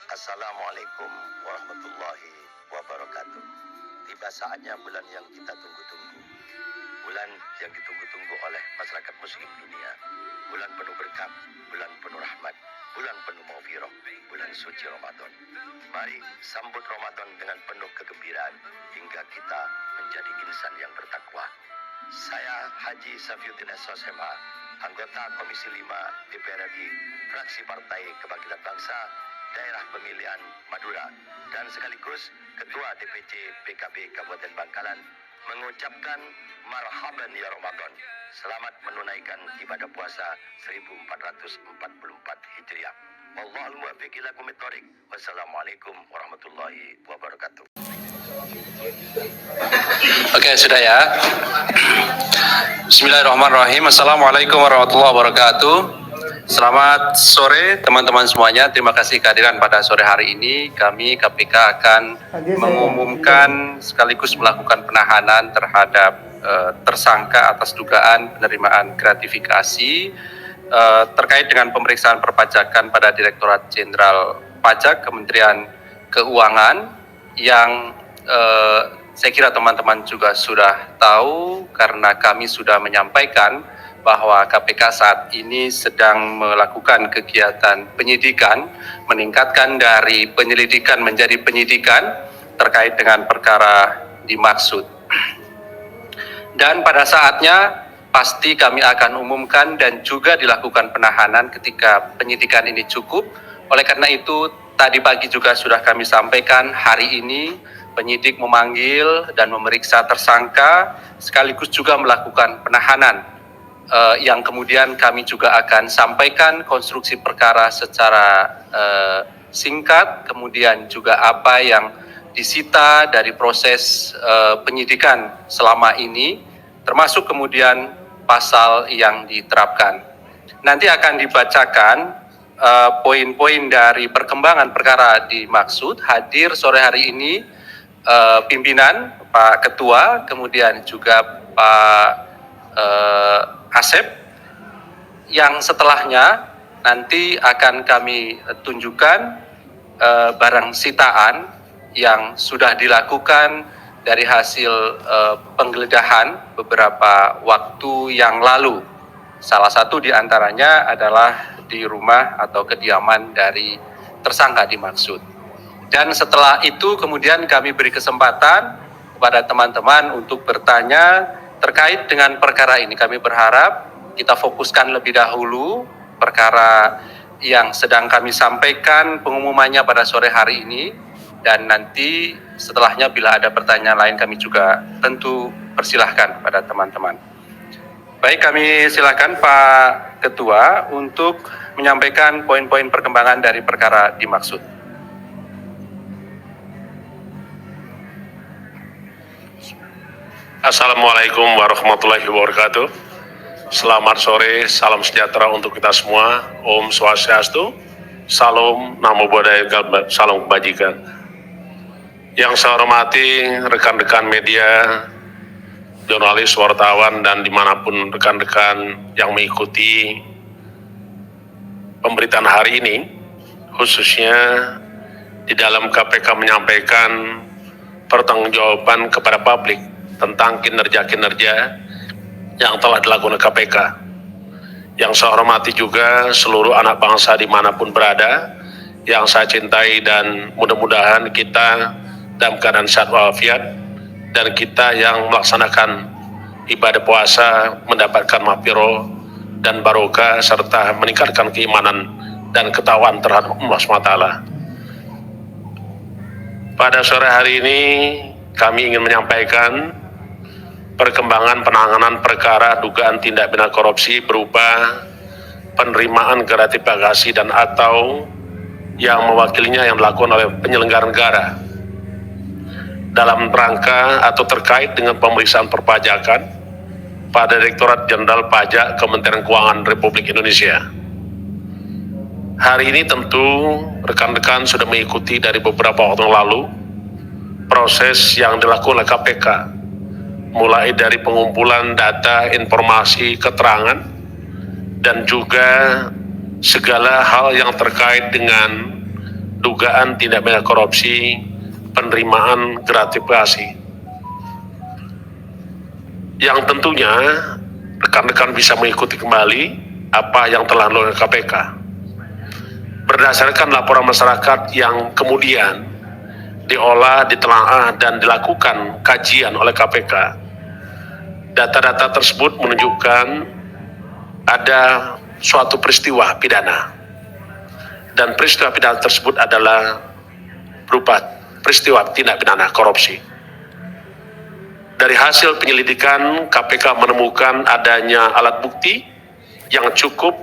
Assalamualaikum warahmatullahi wabarakatuh. Tiba saatnya bulan yang kita tunggu-tunggu. Bulan yang ditunggu-tunggu oleh masyarakat muslim dunia. Bulan penuh berkah, bulan penuh rahmat, bulan penuh maghfirah, bulan suci Ramadan. Mari sambut Ramadan dengan penuh kegembiraan hingga kita menjadi insan yang bertakwa. Saya Haji Safiuddin SOSMA, anggota Komisi 5 DPR RI, fraksi Partai Kebangkitan Bangsa, Daerah Pemilihan Madura, dan sekaligus Ketua DPC PKB Kabupaten Bangkalan, mengucapkan marhaban ya Ramadan. Selamat menunaikan ibadah puasa 1444 Hijriah. Wallahul muwaffiq ila aqwamit thoriq. Wassalamualaikum warahmatullahi wabarakatuh. Oke, sudah ya. Bismillahirrahmanirrahim. Assalamualaikum warahmatullahi wabarakatuh. Selamat sore teman-teman semuanya. Terima kasih kehadiran pada sore hari ini. Kami KPK akan mengumumkan sekaligus melakukan penahanan terhadap tersangka atas dugaan penerimaan gratifikasi terkait dengan pemeriksaan perpajakan pada Direktorat Jenderal Pajak Kementerian Keuangan yang saya kira teman-teman juga sudah tahu karena kami sudah menyampaikan bahwa KPK saat ini sedang melakukan kegiatan penyidikan, meningkatkan dari penyelidikan menjadi penyidikan terkait dengan perkara dimaksud. Dan pada saatnya pasti kami akan umumkan dan juga dilakukan penahanan ketika penyidikan ini cukup. Oleh karena itu, tadi pagi juga sudah kami sampaikan, hari ini penyidik memanggil dan memeriksa tersangka sekaligus juga melakukan penahanan yang kemudian kami juga akan sampaikan konstruksi perkara secara singkat, kemudian juga apa yang disita dari proses penyidikan selama ini, termasuk kemudian pasal yang diterapkan. Nanti akan dibacakan poin-poin dari perkembangan perkara dimaksud. Hadir sore hari ini pimpinan, Pak Ketua, kemudian juga Pak Asep, yang setelahnya nanti akan kami tunjukkan barang sitaan yang sudah dilakukan dari hasil penggeledahan beberapa waktu yang lalu. Salah satu di antaranya adalah di rumah atau kediaman dari tersangka dimaksud. Dan setelah itu kemudian kami beri kesempatan kepada teman-teman untuk bertanya terkait dengan perkara ini. Kami berharap kita fokuskan lebih dahulu perkara yang sedang kami sampaikan pengumumannya pada sore hari ini, dan nanti setelahnya bila ada pertanyaan lain kami juga tentu persilahkan pada teman-teman. Baik, kami silakan Pak Ketua untuk menyampaikan poin-poin perkembangan dari perkara dimaksud. Assalamualaikum warahmatullahi wabarakatuh. Selamat sore, salam sejahtera untuk kita semua. Om Swastiastu, Salam Namo Buddhaya, Salam Kebajikan. Yang saya hormati rekan-rekan media, jurnalis, wartawan, dan dimanapun rekan-rekan yang mengikuti pemberitaan hari ini, khususnya di dalam KPK menyampaikan pertanggungjawaban kepada publik tentang kinerja-kinerja yang telah dilakukan KPK. Yang saya hormati juga seluruh anak bangsa dimanapun berada, yang saya cintai, dan mudah-mudahan kita dalam keadaan sehat walafiat, dan kita yang melaksanakan ibadah puasa mendapatkan maghfirah dan barokah, serta meningkatkan keimanan dan ketakwaan terhadap Allah SWT. Pada sore hari ini kami ingin menyampaikan perkembangan penanganan perkara dugaan tindak pidana korupsi berupa penerimaan gratifikasi dan atau yang mewakilinya yang dilakukan oleh penyelenggara negara dalam rangka atau terkait dengan pemeriksaan perpajakan pada Direktorat Jenderal Pajak Kementerian Keuangan Republik Indonesia. Hari ini tentu rekan-rekan sudah mengikuti dari beberapa waktu yang lalu proses yang dilakukan oleh KPK, mulai dari pengumpulan data, informasi, keterangan, dan juga segala hal yang terkait dengan dugaan tindak pidana korupsi penerimaan gratifikasi. Yang tentunya rekan-rekan bisa mengikuti kembali apa yang telah dilakukan KPK. Berdasarkan laporan masyarakat yang kemudian diolah, ditelaah, dan dilakukan kajian oleh KPK, data-data tersebut menunjukkan ada suatu peristiwa pidana. Dan peristiwa pidana tersebut adalah berupa peristiwa tindak pidana korupsi. Dari hasil penyelidikan, KPK menemukan adanya alat bukti yang cukup,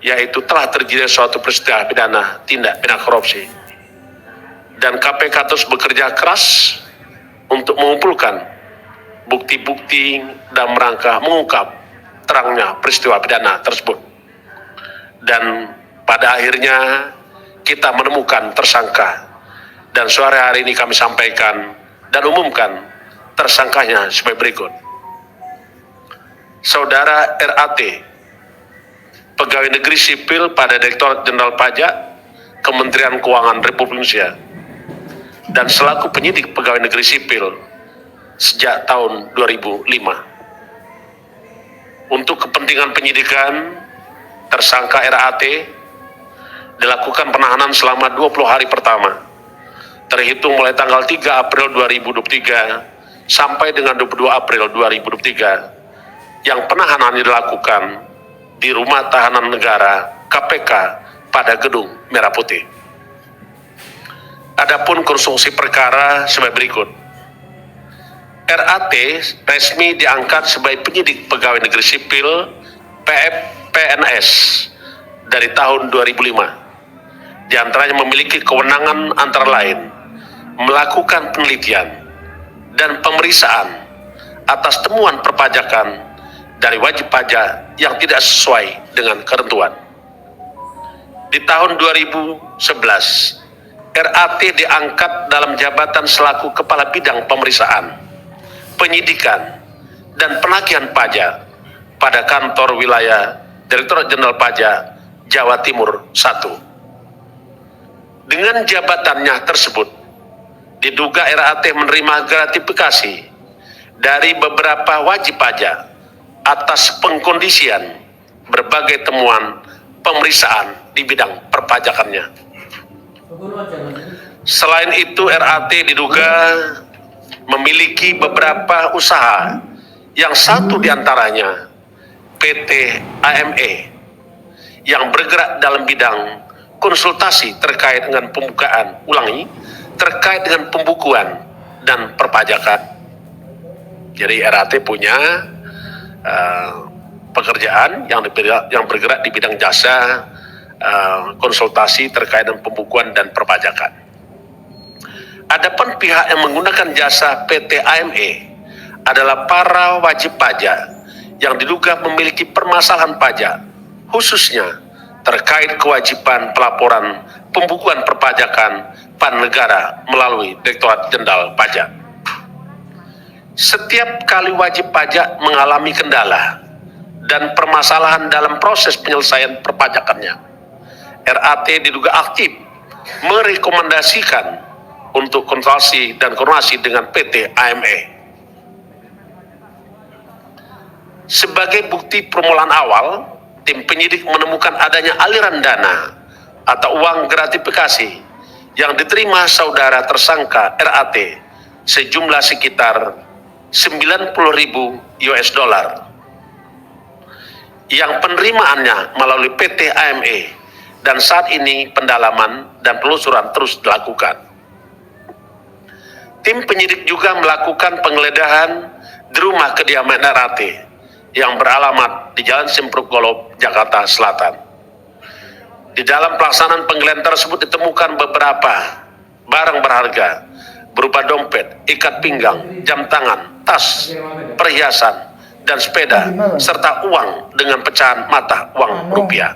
yaitu telah terjadi suatu peristiwa pidana tindak pidana korupsi. Dan KPK terus bekerja keras untuk mengumpulkan bukti-bukti dan merangka mengungkap terangnya peristiwa pidana tersebut. Dan pada akhirnya kita menemukan tersangka. Dan sore hari ini kami sampaikan dan umumkan tersangkanya sebagai berikut. Saudara RAT, pegawai negeri sipil pada Direktorat Jenderal Pajak Kementerian Keuangan Republik Indonesia dan selaku penyidik pegawai negeri sipil sejak tahun 2005. Untuk kepentingan penyidikan, tersangka RAT dilakukan penahanan selama 20 hari pertama, terhitung mulai tanggal 3 April 2023 sampai dengan 22 April 2023, yang penahanan dilakukan di Rumah Tahanan Negara KPK pada Gedung Merah Putih. Adapun konstruksi perkara sebagai berikut. RAT resmi diangkat sebagai penyidik pegawai negeri sipil PNS dari tahun 2005. Di antaranya memiliki kewenangan antara lain melakukan penelitian dan pemeriksaan atas temuan perpajakan dari wajib pajak yang tidak sesuai dengan ketentuan. Di tahun 2011, RAT diangkat dalam jabatan selaku Kepala Bidang Pemeriksaan, Penyidikan, dan Penagihan Pajak pada kantor wilayah Direktorat Jenderal Pajak Jawa Timur 1. Dengan jabatannya tersebut, diduga RAT menerima gratifikasi dari beberapa wajib pajak atas pengkondisian berbagai temuan pemeriksaan di bidang perpajakannya. Selain itu, RAT diduga memiliki beberapa usaha, yang satu diantaranya PT AME yang bergerak dalam bidang konsultasi terkait dengan terkait dengan pembukuan dan perpajakan. Jadi RAT punya pekerjaan yang bergerak di bidang jasa konsultasi terkait dengan pembukuan dan perpajakan. Adapun pihak yang menggunakan jasa PT AME adalah para wajib pajak yang diduga memiliki permasalahan pajak, khususnya terkait kewajiban pelaporan pembukuan perpajakan pada negara melalui Direktorat Jenderal Pajak. Setiap kali wajib pajak mengalami kendala dan permasalahan dalam proses penyelesaian perpajakannya, RAT diduga aktif merekomendasikan untuk konsultasi dan koordinasi dengan PT AME. Sebagai bukti permulaan awal, tim penyidik menemukan adanya aliran dana atau uang gratifikasi yang diterima saudara tersangka RAT sejumlah sekitar 90.000 US dollar yang penerimaannya melalui PT AME, dan saat ini pendalaman dan penelusuran terus dilakukan. Tim penyidik juga melakukan penggeledahan di rumah kediaman RAT yang beralamat di Jalan Simpruk Golob, Jakarta Selatan. Di dalam pelaksanaan penggeledahan tersebut ditemukan beberapa barang berharga berupa dompet, ikat pinggang, jam tangan, tas, perhiasan, dan sepeda, serta uang dengan pecahan mata uang rupiah.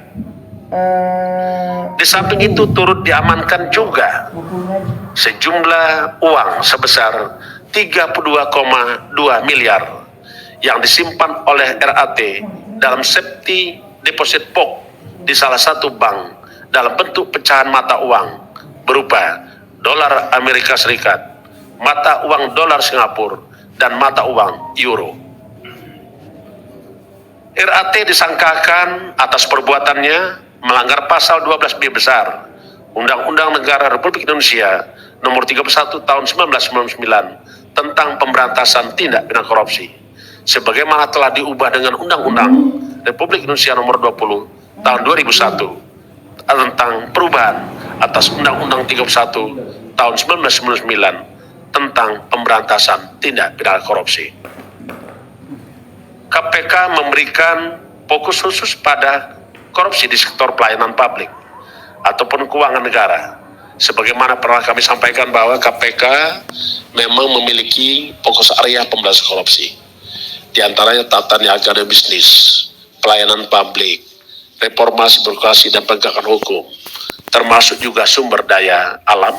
Di samping itu turut diamankan juga sejumlah uang sebesar 32,2 miliar yang disimpan oleh RAT dalam safety deposit box di salah satu bank dalam bentuk pecahan mata uang berupa dolar Amerika Serikat, mata uang dolar Singapura, dan mata uang euro. RAT disangkakan atas perbuatannya melanggar pasal 12B besar Undang-Undang Negara Republik Indonesia Nomor 31 Tahun 1999 tentang pemberantasan tindak pidana korupsi, sebagaimana telah diubah dengan Undang-Undang Republik Indonesia Nomor 20 Tahun 2001 tentang perubahan atas Undang-Undang 31 Tahun 1999 tentang pemberantasan tindak pidana korupsi. KPK memberikan fokus khusus pada korupsi di sektor pelayanan publik ataupun keuangan negara. Sebagaimana pernah kami sampaikan bahwa KPK memang memiliki fokus area pemberantasan korupsi. Di antaranya tata niaga dan bisnis, pelayanan publik, reformasi birokrasi dan penegakan hukum, termasuk juga sumber daya alam,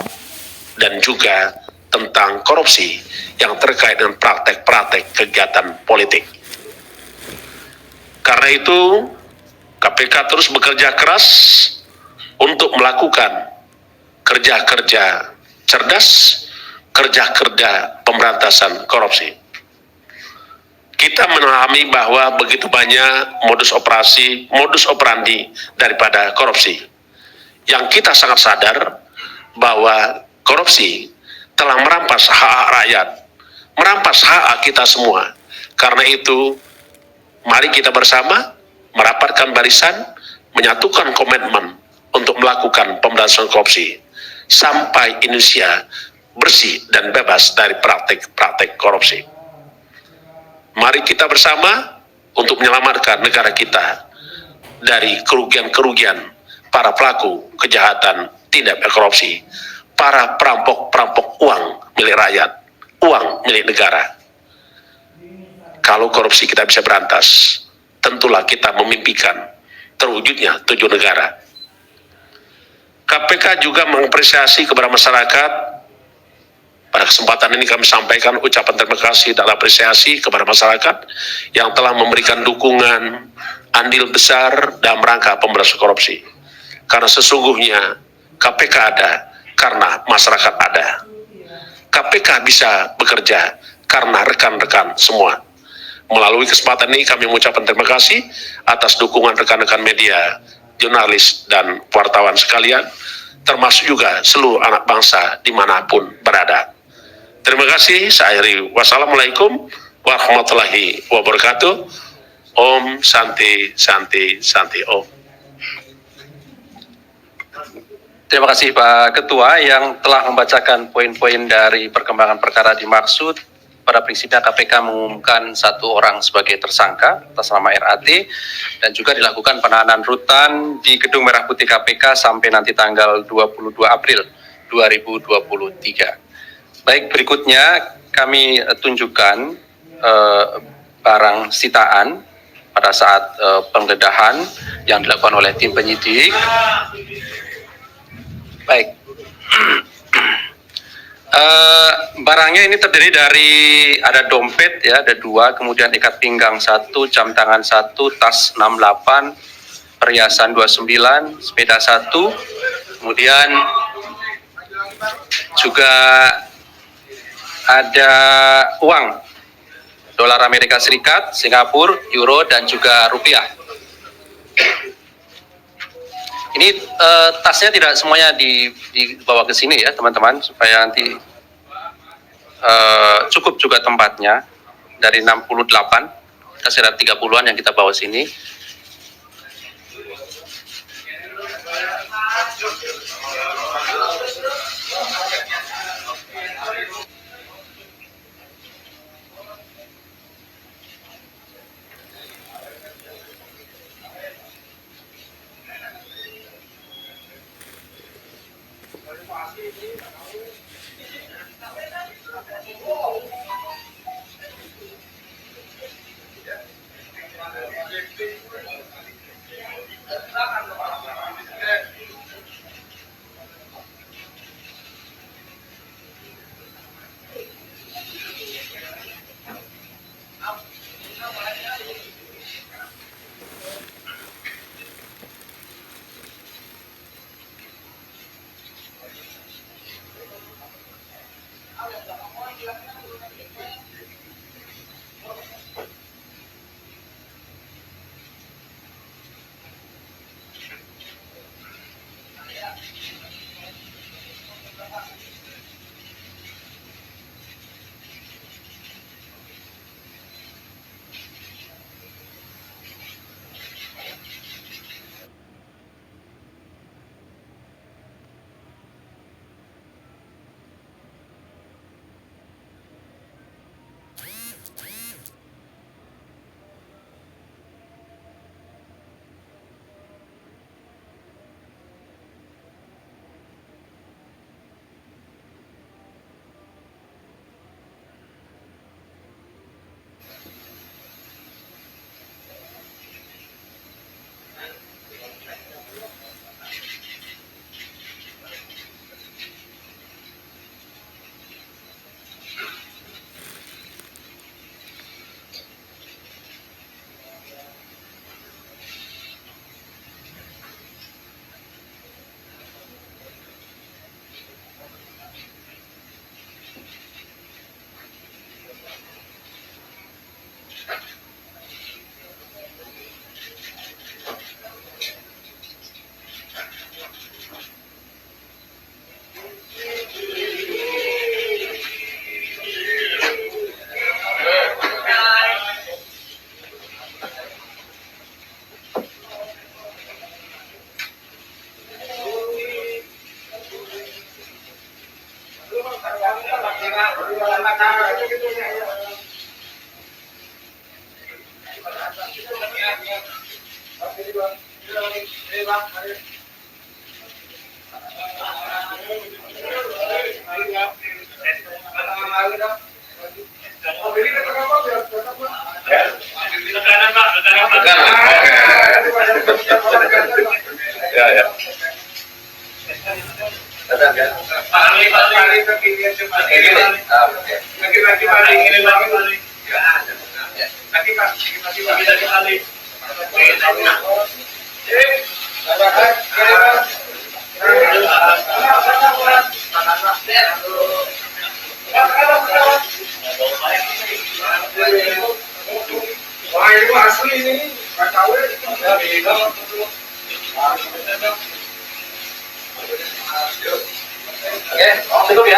dan juga tentang korupsi yang terkait dengan praktek-praktek kegiatan politik. Karena itu, KPK terus bekerja keras untuk melakukan kerja-kerja cerdas, kerja-kerja pemberantasan korupsi. Kita memahami bahwa begitu banyak modus operandi daripada korupsi. Yang kita sangat sadar bahwa korupsi telah merampas hak rakyat, merampas hak kita semua. Karena itu, mari kita bersama merapatkan barisan, menyatukan komitmen untuk melakukan pemberantasan korupsi sampai Indonesia bersih dan bebas dari praktik-praktik korupsi. Mari kita bersama untuk menyelamatkan negara kita dari kerugian-kerugian para pelaku kejahatan tindak pidana korupsi, para perampok-perampok uang milik rakyat, uang milik negara. Kalau korupsi kita bisa berantas, tentulah kita memimpikan terwujudnya 7 negara. KPK juga mengapresiasi kepada masyarakat. Pada kesempatan ini kami sampaikan ucapan terima kasih dan apresiasi kepada masyarakat yang telah memberikan dukungan andil besar dalam rangka pemberantasan korupsi. Karena sesungguhnya KPK ada karena masyarakat ada. KPK bisa bekerja karena rekan-rekan semua. Melalui kesempatan ini kami mengucapkan terima kasih atas dukungan rekan-rekan media, jurnalis, dan wartawan sekalian, termasuk juga seluruh anak bangsa dimanapun berada. Terima kasih, saya akhiri. Wassalamualaikum warahmatullahi wabarakatuh. Om Santi Santi Santi Om. Terima kasih Pak Ketua yang telah membacakan poin-poin dari perkembangan perkara dimaksud. Pada prinsipnya KPK mengumumkan 1 orang sebagai tersangka atas nama RAT dan juga dilakukan penahanan rutan di Gedung Merah Putih KPK sampai nanti tanggal 22 April 2023. Baik, berikutnya kami tunjukkan barang sitaan pada saat penggeledahan yang dilakukan oleh tim penyidik. Baik. Barangnya ini terdiri dari ada dompet ya, ada 2, kemudian ikat pinggang 1, jam tangan 1, tas 68, perhiasan 29, sepeda 1, kemudian juga ada uang dolar Amerika Serikat, Singapura, euro, dan juga rupiah. Ini tasnya tidak semuanya dibawa ke sini ya teman-teman, supaya nanti cukup juga tempatnya. Dari 68, sekitar 30-an yang kita bawa sini. Cukup ya.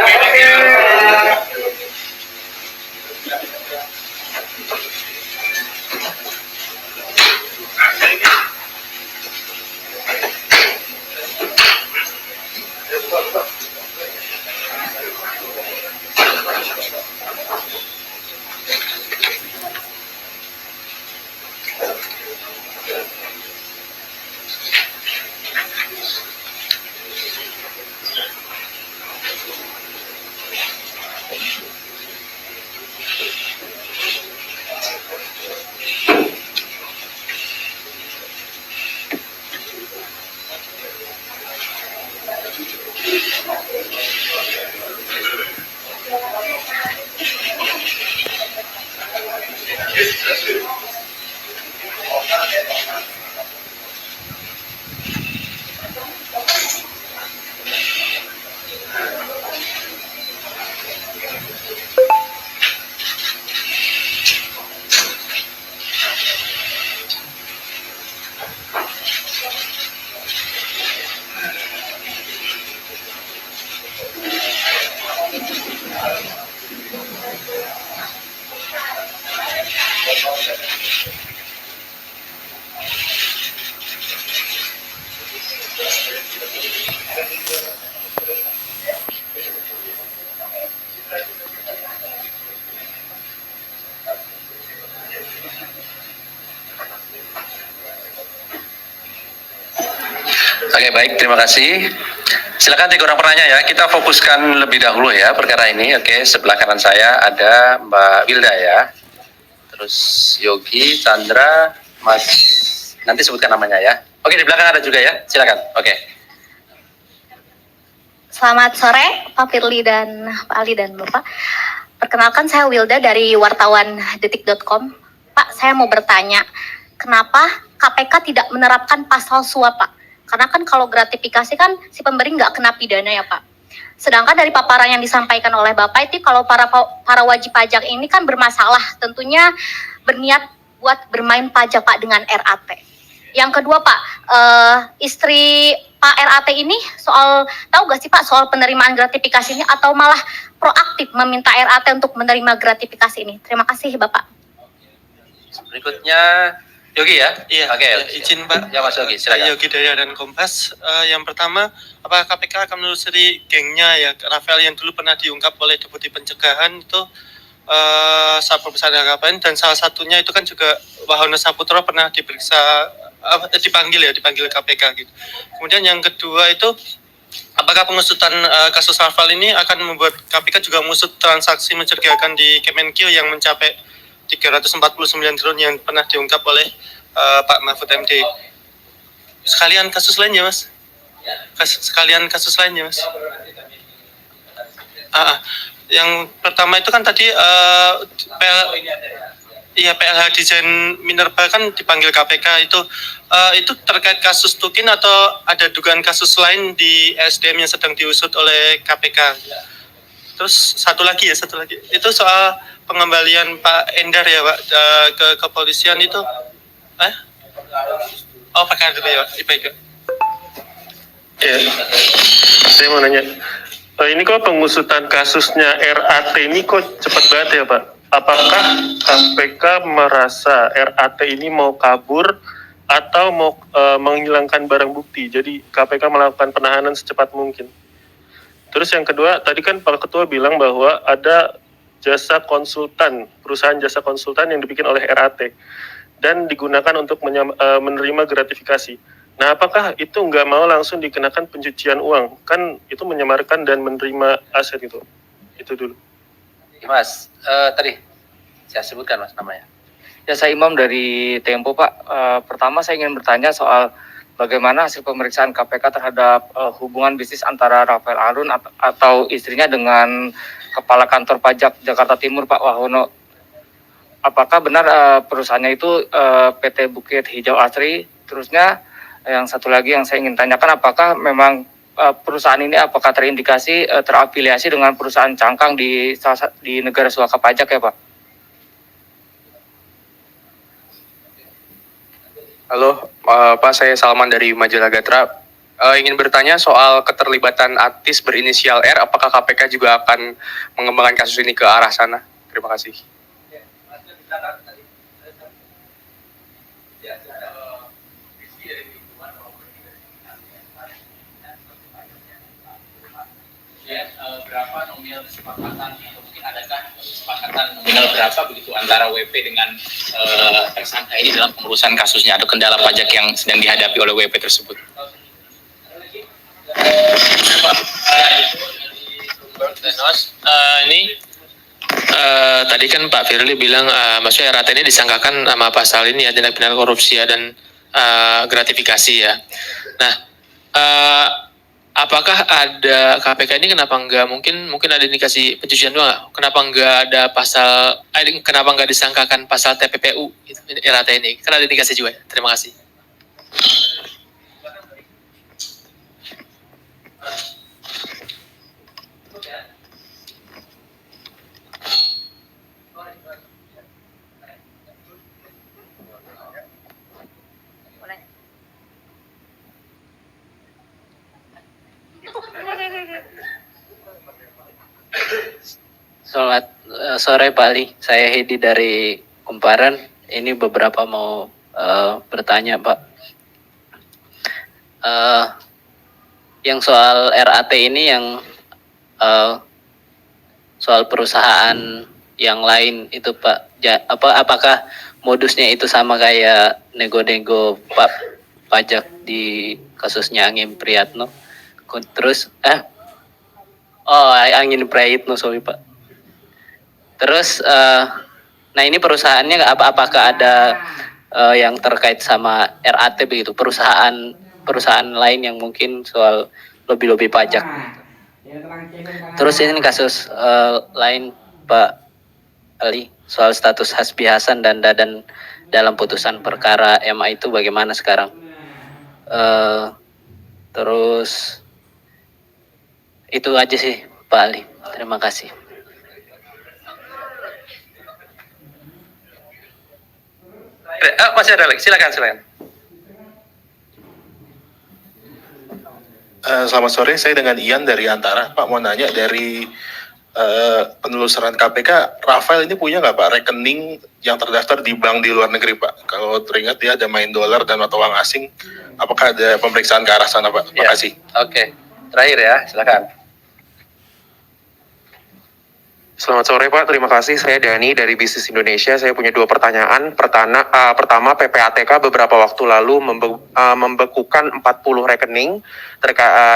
Oke, baik, terima kasih. Silakan 3 orang penanya ya. Kita fokuskan lebih dahulu ya perkara ini. Oke, sebelah kanan saya ada Mbak Wilda ya. Terus Yogi, Chandra, Mas, nanti sebutkan namanya ya. Oke, di belakang ada juga ya. Silakan. Oke. Selamat sore Pak Firly dan Pak Ali dan Bapak. Perkenalkan saya Wilda dari wartawan detik.com. Pak, saya mau bertanya, kenapa KPK tidak menerapkan pasal suap, Pak? Karena kan kalau gratifikasi kan si pemberi nggak kena pidana ya, Pak. Sedangkan dari paparan yang disampaikan oleh Bapak itu kalau para wajib pajak ini kan bermasalah, tentunya berniat buat bermain pajak, Pak, dengan RAT. Yang kedua, Pak, istri Pak RAT ini tahu gak sih Pak soal penerimaan gratifikasi ini atau malah proaktif meminta RAT untuk menerima gratifikasi ini? Terima kasih Bapak. Berikutnya Yogi ya? Iya, Oke, izin Pak. Ya Mas Yogi, silakan. Yogi Daya dan Kompas. Yang pertama, apakah KPK akan menelusuri gengnya ya Rafael yang dulu pernah diungkap oleh Deputi Pencegahan itu Satpol Besar KPN, dan salah satunya itu kan juga Wahono Saputro pernah dipanggil KPK gitu. Kemudian yang kedua itu apakah pengusutan kasus Rafael ini akan membuat KPK juga mengusut transaksi mencurigakan di Kemenkeu yang mencapai 349 triliun yang pernah diungkap oleh Pak Mahfud MD. Sekalian kasus lainnya, Mas. Sekalian kasus lainnya, Mas. Yang pertama itu kan tadi PLH Desain Minerba kan dipanggil KPK itu terkait kasus Tukin atau ada dugaan kasus lain di SDM yang sedang diusut oleh KPK. Terus satu lagi itu soal pengembalian Pak Endar ya Pak ke kepolisian itu perkara dulu ya Pak. Baik. Ya, saya mau nanya, ini kok pengusutan kasusnya RAT ini kok cepat banget ya Pak? Apakah KPK merasa RAT ini mau kabur atau mau menghilangkan barang bukti? Jadi KPK melakukan penahanan secepat mungkin. Terus yang kedua, tadi kan Pak Ketua bilang bahwa ada jasa konsultan, perusahaan jasa konsultan yang dibikin oleh RAT dan digunakan untuk menerima gratifikasi. Nah, apakah itu nggak mau langsung dikenakan pencucian uang? Kan itu menyamarkan dan menerima aset itu. Itu dulu. Mas, tadi saya sebutkan Mas namanya. Ya, saya Imam dari Tempo, Pak. Pertama saya ingin bertanya soal bagaimana hasil pemeriksaan KPK terhadap hubungan bisnis antara Rafael Alun atau istrinya dengan Kepala Kantor Pajak Jakarta Timur, Pak Wahono. Apakah benar perusahaannya itu PT Bukit Hijau Asri? Terusnya yang satu lagi yang saya ingin tanyakan, apakah memang perusahaan ini apakah terindikasi terafiliasi dengan perusahaan cangkang di negara suaka pajak ya, Pak? Halo, Pak, saya Salman dari Majalah Gatra. Ingin bertanya soal keterlibatan artis berinisial R, apakah KPK juga akan mengembangkan kasus ini ke arah sana? Terima kasih. Berapa nominal kesepakatan atau mungkin adakah kesepakatan nominal berapa begitu antara WP dengan tersangka ini dalam pengurusan kasusnya atau kendala pajak yang sedang dihadapi oleh WP tersebut? Tadi kan Pak Firly bilang maksudnya RAT ini disangkakan sama pasal ini ya, tindak pidana korupsi ya, dan gratifikasi ya. Nah, apakah ada KPK ini kenapa enggak mungkin ada indikasi pencucian uang nggak? Kenapa enggak ada pasal kenapa enggak disangkakan pasal TPPU gitu, RAT ini? Kan ada indikasi juga ya. Terima kasih. Selamat sore Pak Ali, saya Hedi dari Kumparan. Ini beberapa mau bertanya Pak. Yang soal RAT ini yang soal perusahaan yang lain itu Pak, apakah modusnya itu sama kayak nego-nego Pak pajak di kasusnya Angin Priyatno? Terus Angin Prayitno, sorry Pak. Terus, nah ini perusahaannya apakah ada yang terkait sama RAT begitu, perusahaan lain yang mungkin soal lobby pajak. Terus ini kasus lain Pak Ali, soal status Hasbi Hasan dan Dadan dalam putusan perkara MA itu bagaimana sekarang? Terus itu aja sih Pak Ali, terima kasih. Masih ada lagi, silakan. Selamat sore, saya dengan Ian dari Antara. Pak, mau nanya dari penelusuran KPK, Rafael ini punya nggak Pak rekening yang terdaftar di bank di luar negeri Pak? Kalau teringat dia ada main dolar dan mata uang asing, apakah ada pemeriksaan ke arah sana Pak? Terima kasih. Oke, terakhir ya, silakan. Selamat sore Pak, terima kasih. Saya Dani dari Bisnis Indonesia. Saya punya 2 pertanyaan. Pertama, PPATK beberapa waktu lalu membekukan 40 rekening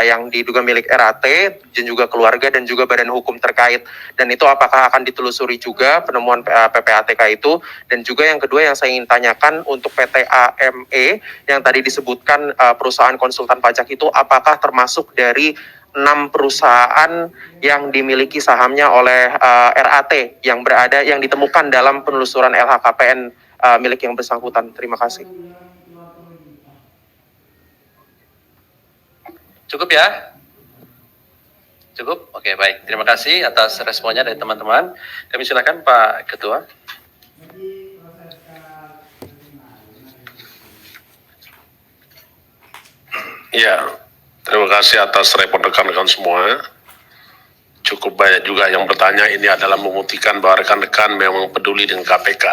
yang diduga milik RAT dan juga keluarga dan juga badan hukum terkait. Dan itu apakah akan ditelusuri juga penemuan PPATK itu? Dan juga yang kedua yang saya ingin tanyakan untuk PT AME yang tadi disebutkan perusahaan konsultan pajak itu, apakah termasuk dari 6 perusahaan yang dimiliki sahamnya oleh RAT yang ditemukan dalam penelusuran LHKPN milik yang bersangkutan. Terima kasih. Cukup ya? Cukup? Oke, baik. Terima kasih atas responnya dari teman-teman. Kami silakan Pak Ketua. Ya, terima kasih atas respon rekan-rekan semua. Cukup banyak juga yang bertanya, ini adalah membuktikan bahwa rekan-rekan memang peduli dengan KPK.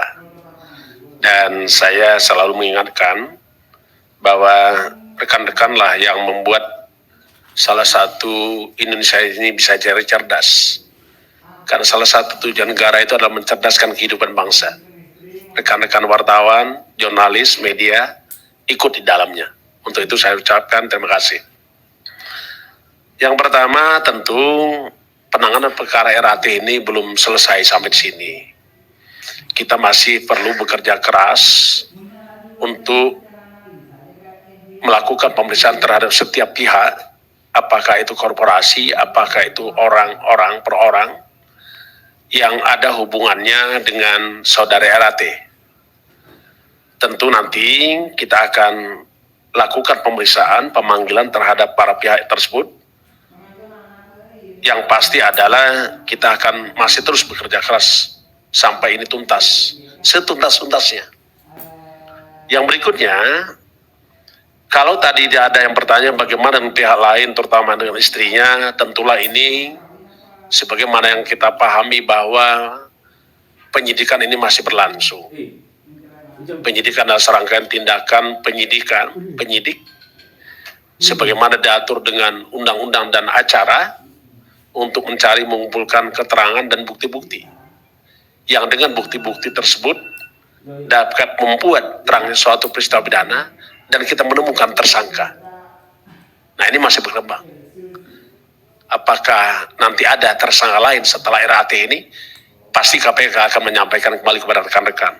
Dan saya selalu mengingatkan bahwa rekan-rekanlah yang membuat salah satu Indonesia ini bisa jadi cerdas. Karena salah satu tujuan negara itu adalah mencerdaskan kehidupan bangsa. Rekan-rekan wartawan, jurnalis, media ikut di dalamnya. Untuk itu saya ucapkan terima kasih. Yang pertama tentu penanganan perkara RAT ini belum selesai sampai di sini. Kita masih perlu bekerja keras untuk melakukan pemeriksaan terhadap setiap pihak, apakah itu korporasi, apakah itu orang-orang per orang yang ada hubungannya dengan saudara RAT. Tentu nanti kita akan lakukan pemeriksaan, pemanggilan terhadap para pihak tersebut. Yang pasti adalah kita akan masih terus bekerja keras sampai ini tuntas, setuntas-tuntasnya. Yang berikutnya, kalau tadi ada yang bertanya bagaimana dengan pihak lain, terutama dengan istrinya, tentulah ini sebagaimana yang kita pahami bahwa penyidikan ini masih berlangsung. Penyidikan adalah serangkaian tindakan penyidik, sebagaimana diatur dengan undang-undang dan acara, untuk mencari mengumpulkan keterangan dan bukti-bukti. Yang dengan bukti-bukti tersebut dapat membuat terangnya suatu peristiwa pidana dan kita menemukan tersangka. Nah, ini masih berkembang. Apakah nanti ada tersangka lain setelah RAT ini? Pasti KPK akan menyampaikan kembali kepada rekan-rekan.